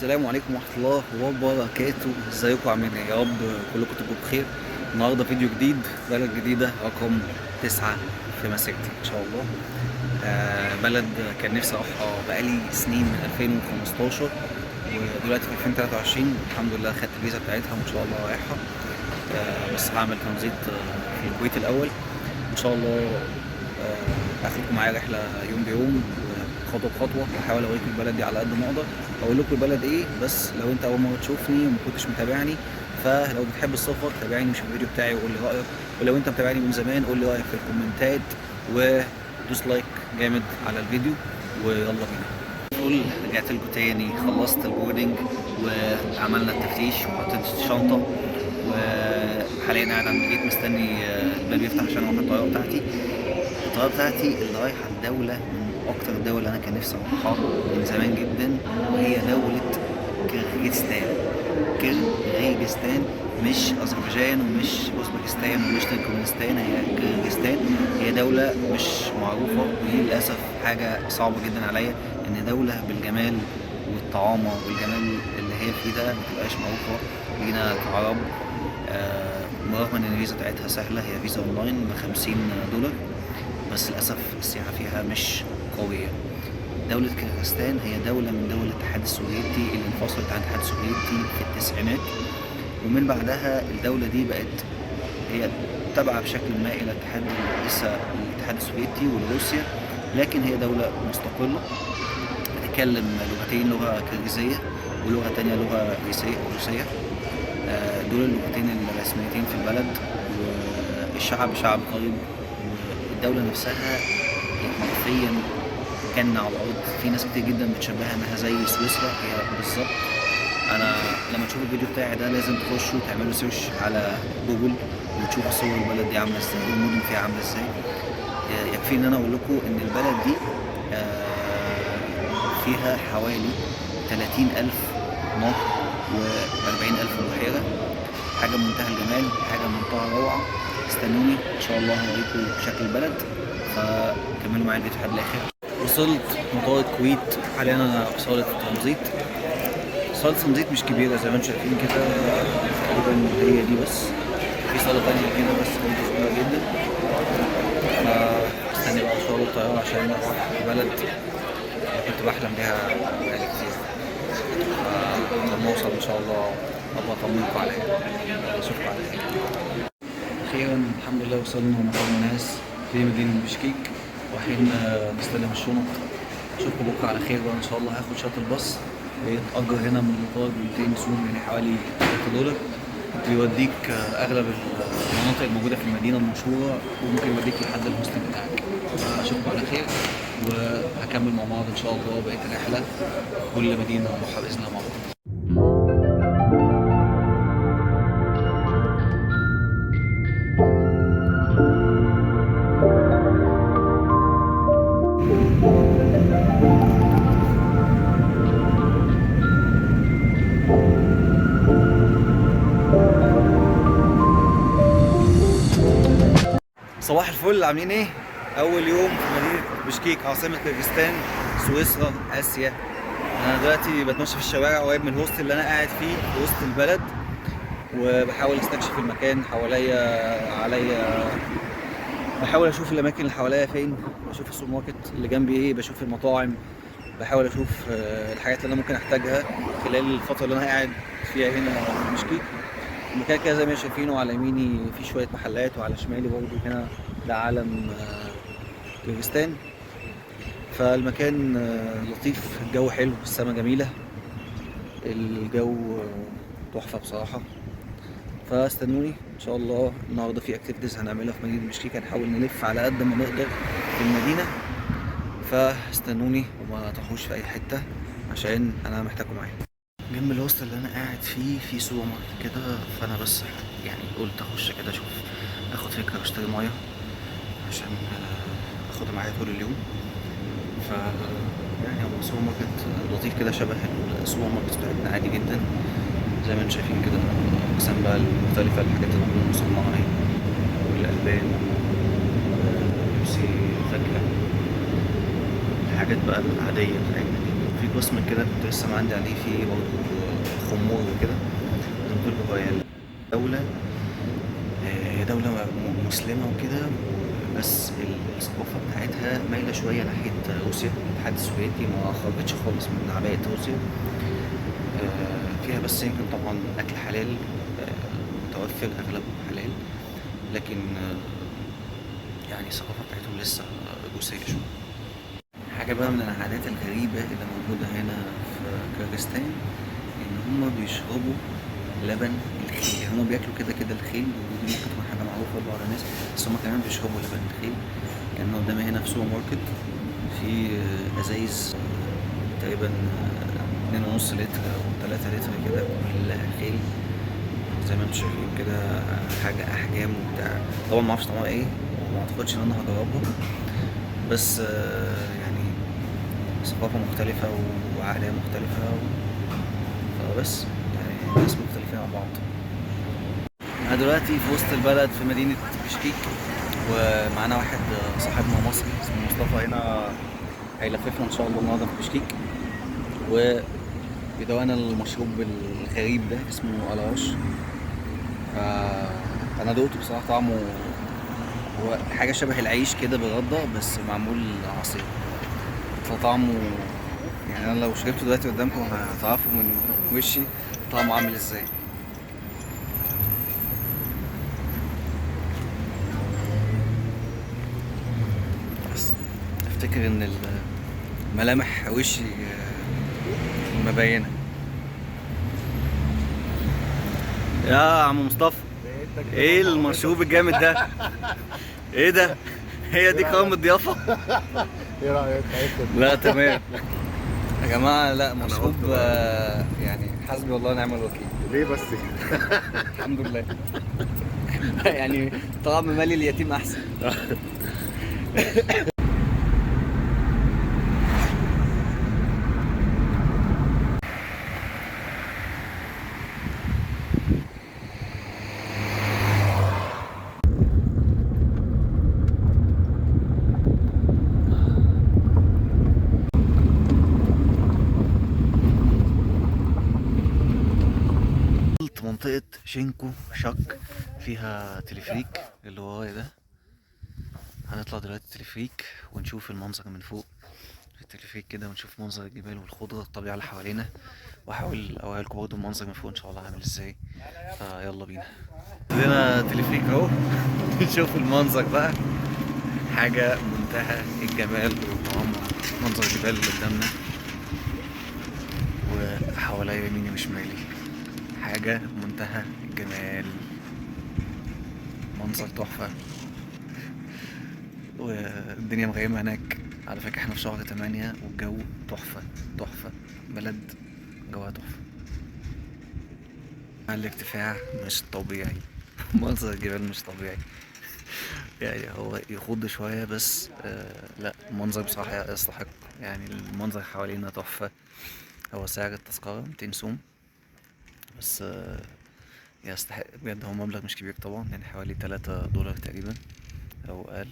السلام عليكم ورحمة الله وبركاته. ازيكم عاملين ايه؟ يا رب كلكم تبقوا بخير. النهارده فيديو جديد، بلد جديدة رقم 9 في مسيرتي ان شاء الله. بلد كان نفسي اروحها بقالي سنين من 2015 ودلوقتي في 2023 الحمد لله خدت الفيزا بتاعتها وان شاء الله رايحها. بس هعمل ترانزيت في الكويت الاول ان شاء الله. اخدكم معايا رحلة يوم بيوم خطوه بخطوه، واحاول اوريكم البلد دي على قد ما اقدر، اقول لكم البلد ايه. بس لو انت اول مره تشوفني وما كنتش متابعني، فلو بتحب السفر تابعني في الفيديو بتاعي وقول لي رايك، ولو انت متابعني من زمان قول لي رايك في الكومنتات ودوس لايك جامد على الفيديو ويلا بينا. رجعت لكم تاني، خلصت البوردنج وعملنا التفتيش وحطيت الشنطه، وحاليا قاعد عند الجيت مستني الباب يفتح عشان اروح الطياره بتاعتي اللي رايحه لدوله من اكتر الدول اللي انا كان نفسي اروحها من زمان جدا، وهي دوله كيرغيزستان. كيرغيزستان مش اذربيجان ومش اوزبكستان ومش تركمانستان، هي كيرغيزستان. هي دوله مش معروفه، ودي للاسف حاجه صعبه جدا عليا، ان دوله بالجمال والطعامه والجمال اللي هي فيه ده متبقاش معروفه لينا كعرب. برغم ان الفيزا بتاعتها سهله، هي فيزا اونلاين ب$50، بس للأسف السياحة فيها مش قوية. دولة كيرغيزستان هي دولة من دول الاتحاد السوفيتي اللي انفصلت عن الاتحاد السوفيتي في التسعينات، ومن بعدها الدولة دي بقت هي تابعة بشكل ما إلى الاتحاد السوفيتي وروسيا، لكن هي دولة مستقلة بتتكلم لغتين، لغة كيرغيزية ولغة تانية لغة روسية. دول اللغتين الرسميتين في البلد، والشعب شعب طيب. الدولة نفسها حرفيا جنة على الأرض، في ناس كتير جدا بتشبهها إنها زي سويسرا، هي بالظبط. أنا لما تشوفوا الفيديو بتاعي ده لازم تخشوا تعملوا سيرش على جوجل وتشوفوا صور البلد دي عاملة ازاي والمدن فيها عاملة ازاي. يكفي إن أنا أقول لكم إن البلد دي فيها حوالي 30,000 نهر و40,000 بحيرة، حاجة منتهى الجمال، حاجة منتهى الروعة. استنوني ان شاء الله هوريكم شكل البلد، فكملوا معايا الفيديو لحد الاخر. وصلت مطار الكويت، حاليا انا في صالة الترانزيت. صالة الترانزيت مش كبيرة زي ما انتم شايفين كده، تقريبا هي دي بس، في صالة تانية كده بس برضه صغيرة جدا. فاستني بقى صالة الطيارة عشان اروح البلد اللي كنت بحلم بيها بقالي كتير. فلما اوصل ان شاء الله ابقى اطمنكم عليها، اشوفكم على خير. اخيرا الحمد لله وصلنا مطار الناس في مدينة بشكيك، رايحين نستلم الشنط. اشوفكم بكره على خير بقى ان شاء الله. هاخد شاتل باص بيتأجر هنا من المطار ب 200 سوم، يعني حوالي $3، بيوديك اغلب المناطق الموجودة في المدينة المشهورة، وممكن يوديك لحد الهوستل بتاعك. اشوفكم على خير، وهكمل مع بعض ان شاء الله بقية الرحلة، كل مدينة نروحها باذن الله مع بعض. صباح الفل، عاملين ايه؟ اول يوم في مدينة بشكيك عاصمة كيرغيزستان، سويسرا اسيا. انا دلوقتي بتمشى في الشوارع قريب من الهوستل اللي انا قاعد فيه في وسط البلد، وبحاول استكشف المكان عليا، بحاول اشوف الاماكن اللي حواليا فين، بشوف السوبر ماركت اللي جنبي ايه، بشوف المطاعم، بحاول اشوف الحاجات اللي انا ممكن احتاجها خلال الفترة اللي انا قاعد فيها هنا في بشكيك. المكان كده زي ما شايفينه، على يميني في شوية محلات وعلى شمالي برضه هنا ده علم كيرغيزستان. فالمكان لطيف، الجو حلو، السما جميلة، الجو تحفة بصراحة. فاستنوني ان شاء الله. النهارده في اكتيفيتيز هنعملها في مدينة بشكيك، هنحاول نلف على قد ما نقدر في المدينة. فاستنوني وما تروحوش في اي حتة عشان انا محتاجكم معايا. جنب الهوستل اللي انا قاعد فيه في سوبر ماركت كده، فانا بس يعني قلت اخش كده اشوف، اخد فكره واشتري ميه عشان اخدها معايا طول اليوم. ف يعني هو سوبر ماركت لطيف كده، شبه السوبر ماركت بتاعتنا عادي جدا، زي ما انتم شايفين كده. اقسام بقى المختلفه، الحاجات اللي موجوده مصنعه اهي، والالبان، لبسي، فاكهه، الحاجات بقى العاديه بتاعتنا دي. في قسم كده كنت لسه معدي عليه فيه برضه خمور وكده. زي ما قلت هي دولة هي دولة مسلمة وكده، بس الثقافة بتاعتها مايلة شوية ناحية روسيا. الاتحاد السوفيتي ما خرجتش خالص من عباءة روسيا. فيها بس يمكن طبعا أكل حلال متوفر، أغلبه حلال، لكن يعني الثقافة بتاعتهم لسه روسية شوية. حاجة بقى من العادات الغريبة اللي موجودة هنا في كازاخستان، إن هما بيشربوا لبن الخيل. يعني هما بياكلوا كده كده الخيل، ودي ممكن تكون حاجة معروفة لبعض الناس، بس هما كمان بيشربوا لبن الخيل. يعني أنا قدامي هنا في سوبر ماركت في أزايز تقريبا 2.5 لتر أو 3 لتر كده كلها خيل، زي ما انتم شايفين كده. حاجة أحجام وبتاع. طبعا معرفش طعمها ايه، وما أعتقدش إن أنا هجربها، بس يعني ثقافة مختلفة وعقلية مختلفة فبس يعني ناس مختلفين عن بعض. أنا دلوقتي في وسط البلد في مدينة بشكيك، ومعانا واحد صاحبنا مصري اسمه مصطفى هنا، هيلففنا إن شاء الله النهارده في بشكيك، وبيدوقنا المشروب الغريب ده اسمه ألاش. أنا دقته بصراحة، طعمه هو حاجة شبه العيش كده بالردة، بس معمول عصير. فطعمه يعني انا لو شربته دلوقتي قدامكم هتعرفوا من وشي طعمه عامل ازاي. بس افتكر ان ملامح وشي مبينه. يا عم مصطفى، ايه المشروب الجامد ده؟ ايه ده؟ هي دي كرم الضيافه؟ ايه رايك؟ لا تمام يا جماعه. لا مشروب يعني حسبي والله ونعم الوكيل. ليه بس؟ الحمد لله. يعني طعم مالي اليتيم احسن. منطقة شينكو شاك، فيها تلفريك اللي ورايا ده. هنطلع دلوقتي التلفريك ونشوف المنظر من فوق في التلفريك كده، ونشوف منظر الجبال والخضرة الطبيعة اللي حوالينا، واحاول اوريلكم برضه المنظر من فوق ان شاء الله عامل ازاي. فيلا بينا. عندنا تلفريك اهو. نشوف المنظر بقى، حاجة منتهى الجمال والتعمق. منظر الجبال اللي قدامنا وحواليا يميني وشمالي، حاجة منتهى الجمال، منظر تحفة. والدنيا مغيمة هناك. على فكرة احنا في شهر 8 والجو تحفة تحفة، بلد جوها تحفة. الارتفاع مش طبيعي. منظر الجبال مش طبيعي. يعني هو يخض شوية بس لا المنظر بصراحة يستحق. يعني المنظر حوالينا تحفة. هو سعر التذكرة 200 سوم بس يستحق بجد. هو مبلغ مش كبير طبعا، يعني حوالي $3 تقريبا او اقل،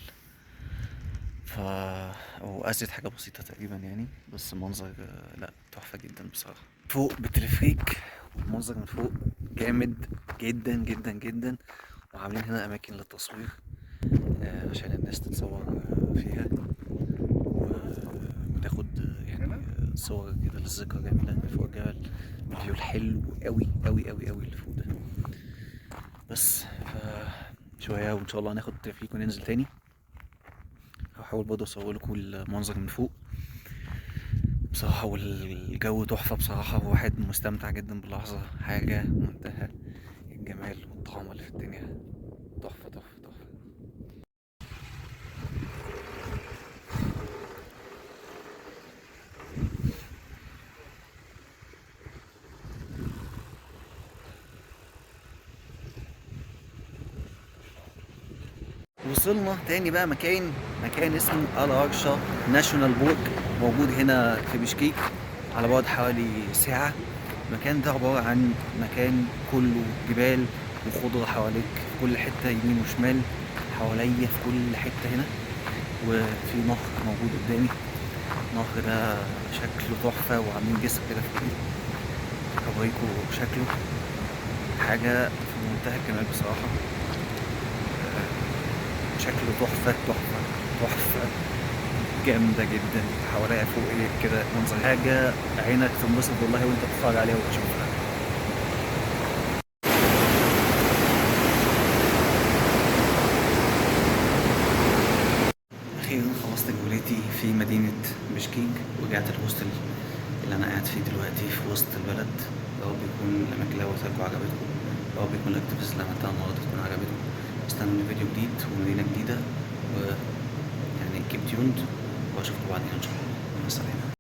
او ازيد حاجة بسيطة تقريبا يعني. بس المنظر لا تحفة جدا بصراحة. فوق بالتلفريك والمنظر من فوق جامد جدا جدا جدا. وعاملين هنا اماكن للتصوير عشان الناس تتصور فيها وتاخد يعني صور كده للذكرى جميلة من فوق الجبل. الفيو الحلو قوي قوي قوي قوي اللي فوق ده. بس شوية وان شاء الله هناخد تلفريك وننزل تاني. هحاول برضه اصور لكم المنظر من فوق بصراحة. والجو تحفة بصراحة، وواحد مستمتع جدا باللحظة. حاجة منتهى الجمال والطعام اللي في الدنيا. تحفة تحفة تحفة. وصلنا تاني بقى مكان اسمه الارشا ناشونال بورك، موجود هنا في بشكيك على بعد حوالي ساعة. المكان ده عبارة عن مكان كله جبال وخضرة حواليك في كل حتة، يمين وشمال حواليا في كل حتة هنا. وفي نهر موجود قدامي، النهر ده شكله تحفة، وعاملين جسر كده في هوريكوا شكله حاجة في منتهى الجمال بصراحة. شكله تحفة تحفة تحفة جامدة جدا. حواليها فوق ايه كده منظر حاجة عينك تنبسط والله وانت بتتفرج عليها وتشوفها. أخيرا خلصت جولتي في مدينة بشكيك ورجعت الهوستل اللي أنا قاعد فيه دلوقتي في وسط البلد. يا رب يكون الأماكن اللي وريتها عجبتكم، يا رب يكون الأكتيفيتيز اللي عملتها النهاردة تكون عجبتكم. استنوا فيديو جديد ومدينة جديدة، و يعني keep tuned، وأشوفكم بعدين إن شاء الله. مع السلامة.